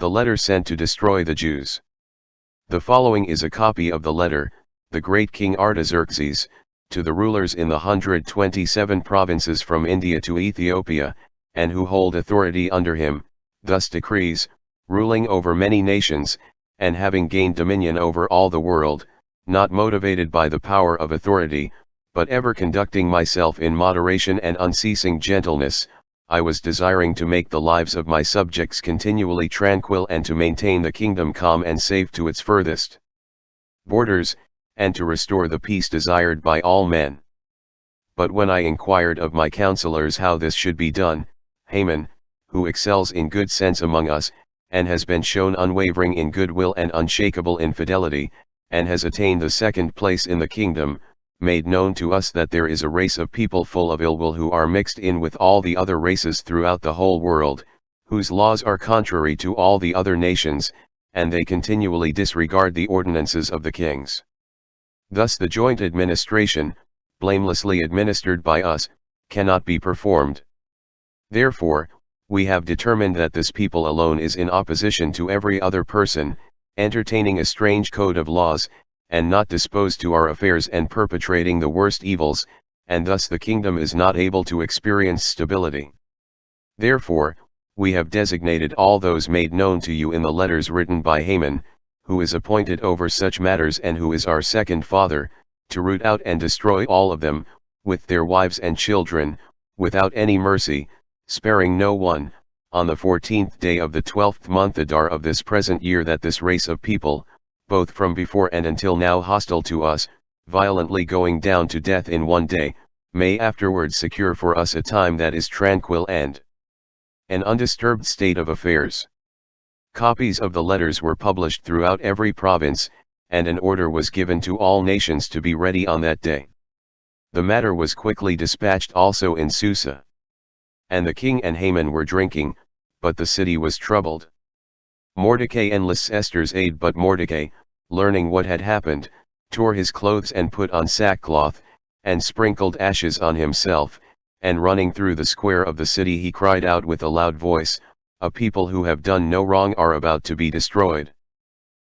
The letter sent to destroy the Jews. The following is a copy of the letter, the great King Artaxerxes, to the rulers in the 127 provinces from India to Ethiopia, and who hold authority under him, thus decrees, ruling over many nations, and having gained dominion over all the world, not motivated by the power of authority, but ever conducting myself in moderation and unceasing gentleness, I was desiring to make the lives of my subjects continually tranquil and to maintain the kingdom calm and safe to its furthest borders, and to restore the peace desired by all men. But when I inquired of my counselors how this should be done, Haman, who excels in good sense among us, and has been shown unwavering in goodwill and unshakable in fidelity, and has attained the second place in the kingdom, made known to us that there is a race of people full of ill will who are mixed in with all the other races throughout the whole world, whose laws are contrary to all the other nations, and they continually disregard the ordinances of the kings. Thus the joint administration, blamelessly administered by us, cannot be performed. Therefore, we have determined that this people alone is in opposition to every other person, entertaining a strange code of laws, and not disposed to our affairs and perpetrating the worst evils, and thus the kingdom is not able to experience stability. Therefore, we have designated all those made known to you in the letters written by Haman, who is appointed over such matters and who is our second father, to root out and destroy all of them, with their wives and children, without any mercy, sparing no one, on the 14th day of the 12th month Adar of this present year, that this race of people, both from before and until now hostile to us, violently going down to death in one day, may afterwards secure for us a time that is tranquil and an undisturbed state of affairs. Copies of the letters were published throughout every province, and an order was given to all nations to be ready on that day. The matter was quickly dispatched also in Susa. And the king and Haman were drinking, but the city was troubled. Mordecai enlists Esther's aid, but Mordecai, learning what had happened, tore his clothes and put on sackcloth, and sprinkled ashes on himself, and running through the square of the city he cried out with a loud voice, "A people who have done no wrong are about to be destroyed."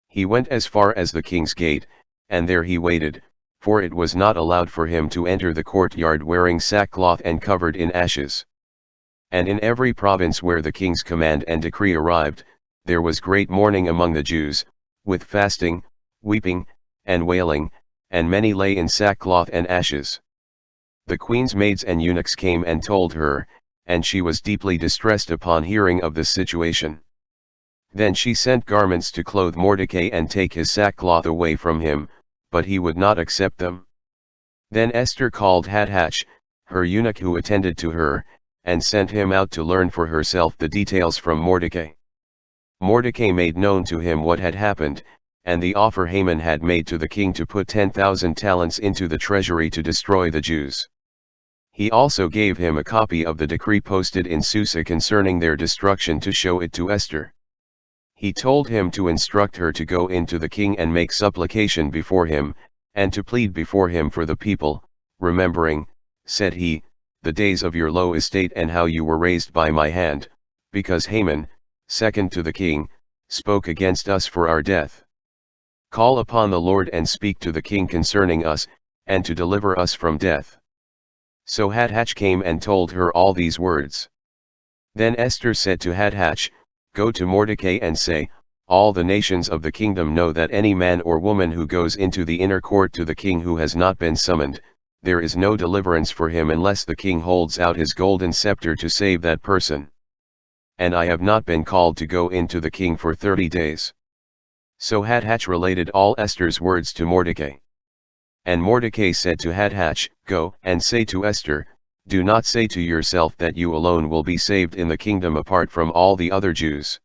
He went as far as the king's gate, and there he waited, for it was not allowed for him to enter the courtyard wearing sackcloth and covered in ashes. And in every province where the king's command and decree arrived, there was great mourning among the Jews, with fasting, weeping, and wailing, and many lay in sackcloth and ashes. The queen's maids and eunuchs came and told her, and she was deeply distressed upon hearing of this situation. Then she sent garments to clothe Mordecai and take his sackcloth away from him, but he would not accept them. Then Esther called Hatach, her eunuch who attended to her, and sent him out to learn for herself the details from Mordecai. Mordecai made known to him what had happened, and the offer Haman had made to the king to put 10,000 talents into the treasury to destroy the Jews. He also gave him a copy of the decree posted in Susa concerning their destruction to show it to Esther. He told him to instruct her to go in to the king and make supplication before him, and to plead before him for the people, remembering, said he, the days of your low estate and how you were raised by my hand, because Haman, second to the king, spoke against us for our death. Call upon the Lord and speak to the king concerning us, and to deliver us from death. So Hatach came and told her all these words. Then Esther said to Hatach, Go to Mordecai and say, all the nations of the kingdom know that any man or woman who goes into the inner court to the king who has not been summoned, there is no deliverance for him unless the king holds out his golden scepter to save that person. And I have not been called to go in to the king for 30 days. So Hatach related all Esther's words to Mordecai. And Mordecai said to Hatach, Go and say to Esther, do not say to yourself that you alone will be saved in the kingdom apart from all the other Jews.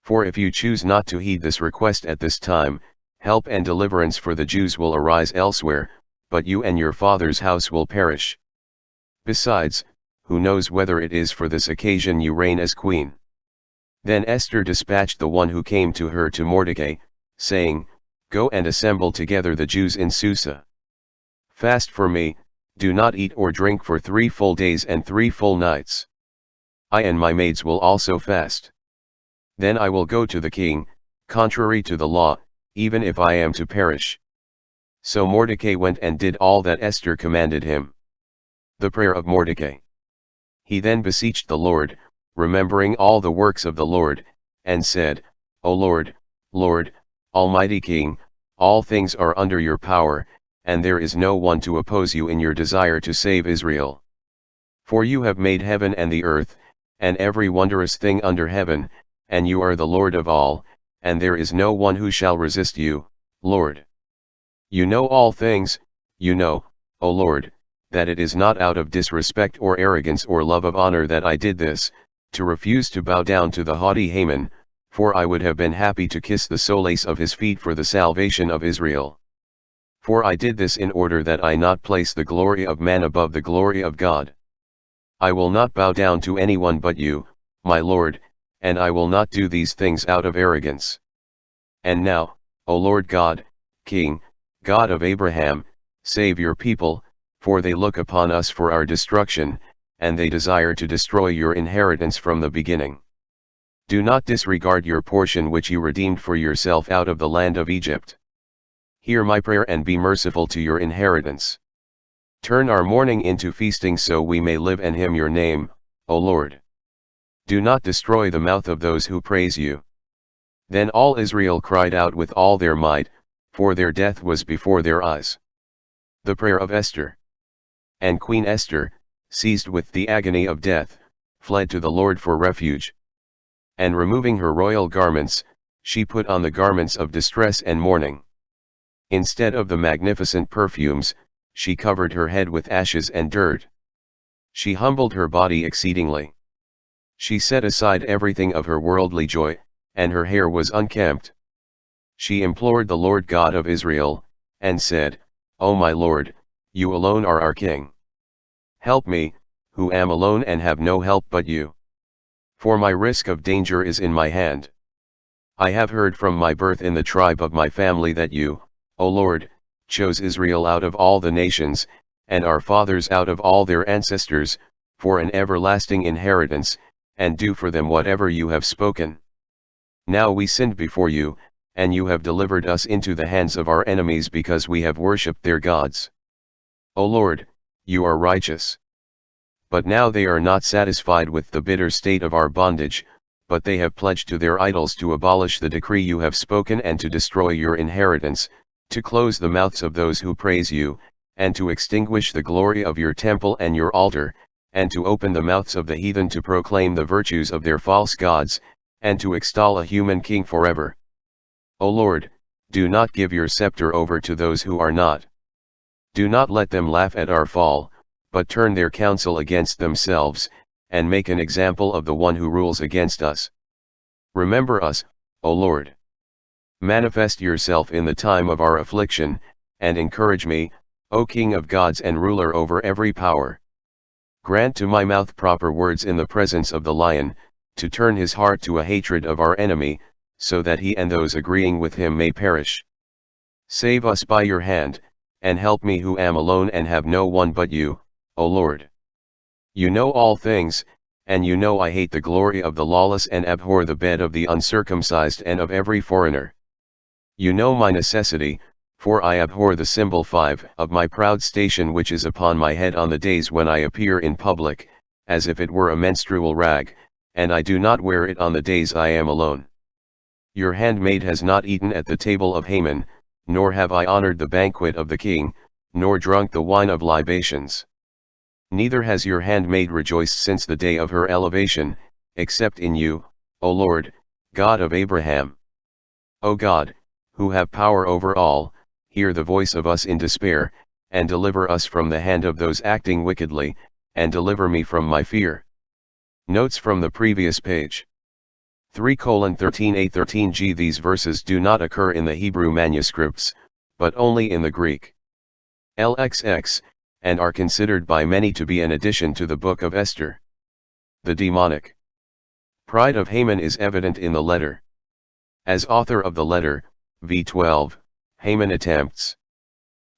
For if you choose not to heed this request at this time, help and deliverance for the Jews will arise elsewhere, but you and your father's house will perish. Besides, who knows whether it is for this occasion you reign as queen? Then Esther dispatched the one who came to her to Mordecai, saying, Go and assemble together the Jews in Susa. Fast for me, do not eat or drink for 3 full days and 3 full nights. I and my maids will also fast. Then I will go to the king, contrary to the law, even if I am to perish. So Mordecai went and did all that Esther commanded him. The prayer of Mordecai. He then beseeched the Lord, remembering all the works of the Lord, and said, O Lord, Lord, Almighty King, all things are under your power, and there is no one to oppose you in your desire to save Israel. For you have made heaven and the earth, and every wondrous thing under heaven, and you are the Lord of all, and there is no one who shall resist you, Lord. You know all things, you know, O Lord, that it is not out of disrespect or arrogance or love of honor that I did this, to refuse to bow down to the haughty Haman, for I would have been happy to kiss the solace of his feet for the salvation of Israel. For I did this in order that I not place the glory of man above the glory of God. I will not bow down to anyone but you, my Lord, and I will not do these things out of arrogance. And now, O Lord God, King, God of Abraham, save your people, for they look upon us for our destruction, and they desire to destroy your inheritance from the beginning. Do not disregard your portion which you redeemed for yourself out of the land of Egypt. Hear my prayer and be merciful to your inheritance. Turn our mourning into feasting so we may live and hymn your name, O Lord. Do not destroy the mouth of those who praise you. Then all Israel cried out with all their might, for their death was before their eyes. The prayer of Esther. And Queen Esther, seized with the agony of death, fled to the Lord for refuge. And removing her royal garments, she put on the garments of distress and mourning. Instead of the magnificent perfumes, she covered her head with ashes and dirt. She humbled her body exceedingly. She set aside everything of her worldly joy, and her hair was unkempt. She implored the Lord God of Israel, and said, O my Lord, you alone are our King. Help me, who am alone and have no help but you. For my risk of danger is in my hand. I have heard from my birth in the tribe of my family that you, O Lord, chose Israel out of all the nations, and our fathers out of all their ancestors, for an everlasting inheritance, and do for them whatever you have spoken. Now we sinned before you, and you have delivered us into the hands of our enemies because we have worshipped their gods. O Lord, you are righteous. But now they are not satisfied with the bitter state of our bondage, but they have pledged to their idols to abolish the decree you have spoken and to destroy your inheritance, to close the mouths of those who praise you, and to extinguish the glory of your temple and your altar, and to open the mouths of the heathen to proclaim the virtues of their false gods, and to extol a human king forever. O Lord, do not give your scepter over to those who are not. Do not let them laugh at our fall, but turn their counsel against themselves, and make an example of the one who rules against us. Remember us, O Lord. Manifest yourself in the time of our affliction, and encourage me, O King of gods and ruler over every power. Grant to my mouth proper words in the presence of the lion, to turn his heart to a hatred of our enemy, so that he and those agreeing with him may perish. Save us by your hand, and help me who am alone and have no one but you, O Lord. You know all things, and you know I hate the glory of the lawless and abhor the bed of the uncircumcised and of every foreigner. You know my necessity, for I abhor the symbol 5 of my proud station which is upon my head on the days when I appear in public, as if it were a menstrual rag, and I do not wear it on the days I am alone. Your handmaid has not eaten at the table of Haman, nor have I honored the banquet of the king, nor drunk the wine of libations. Neither has your handmaid rejoiced since the day of her elevation, except in you, O Lord, God of Abraham. O God, who have power over all, hear the voice of us in despair, and deliver us from the hand of those acting wickedly, and deliver me from my fear. Notes from the previous page. 3:13a-13g. These verses do not occur in the Hebrew manuscripts, but only in the Greek. LXX, and are considered by many to be an addition to the Book of Esther. The demonic pride of Haman is evident in the letter. As author of the letter, v12, Haman attempts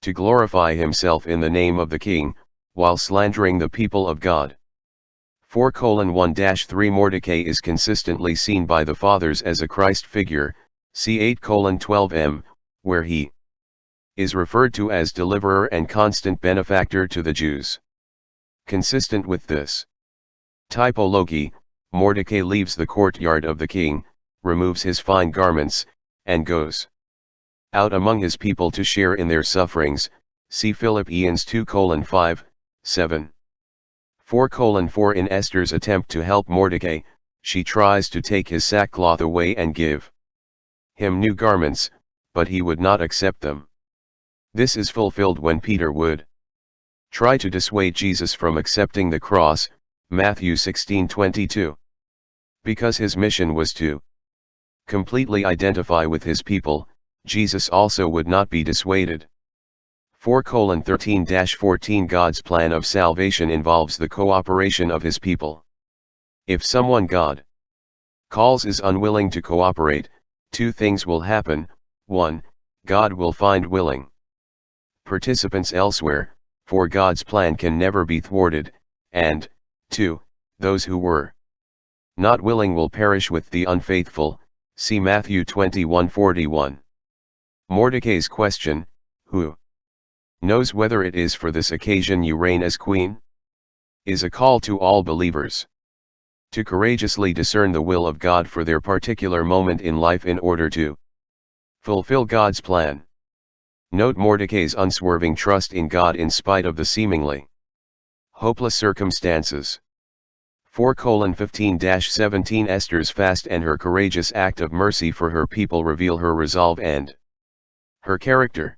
to glorify himself in the name of the king, while slandering the people of God. 4:1-3 Mordecai is consistently seen by the Fathers as a Christ figure, see 8:12m, where he is referred to as deliverer and constant benefactor to the Jews. Consistent with this typology, Mordecai leaves the courtyard of the king, removes his fine garments, and goes out among his people to share in their sufferings, see Philippians 2:5, 7. 4:4 In Esther's attempt to help Mordecai, she tries to take his sackcloth away and give him new garments, but he would not accept them. This is fulfilled when Peter would try to dissuade Jesus from accepting the cross, Matthew 16:22. Because his mission was to completely identify with his people, Jesus also would not be dissuaded. 4:13-14 God's plan of salvation involves the cooperation of his people. If someone God calls is unwilling to cooperate, two things will happen: 1. God will find willing participants elsewhere, for God's plan can never be thwarted, and 2. Those who were not willing will perish with the unfaithful, see Matthew 21:41. Mordecai's question, who knows whether it is for this occasion you reign as queen, is a call to all believers to courageously discern the will of God for their particular moment in life in order to fulfill God's plan. Note Mordecai's unswerving trust in God in spite of the seemingly hopeless circumstances. 4:15-17 Esther's fast and her courageous act of mercy for her people reveal her resolve and her character.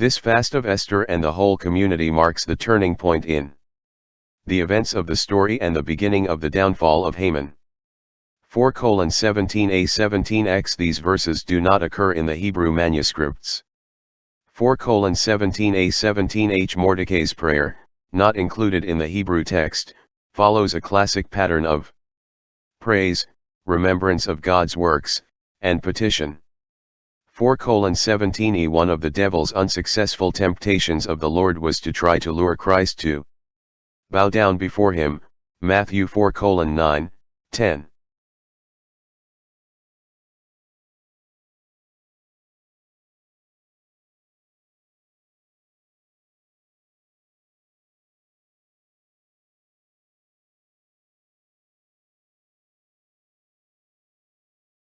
This fast of Esther and the whole community marks the turning point in the events of the story and the beginning of the downfall of Haman. 4:17a-17x These verses do not occur in the Hebrew manuscripts. 4:17a-17h Mordecai's prayer, not included in the Hebrew text, follows a classic pattern of praise, remembrance of God's works, and petition. 4:17e One of the devil's unsuccessful temptations of the Lord was to try to lure Christ to bow down before him, Matthew 4:9, 10.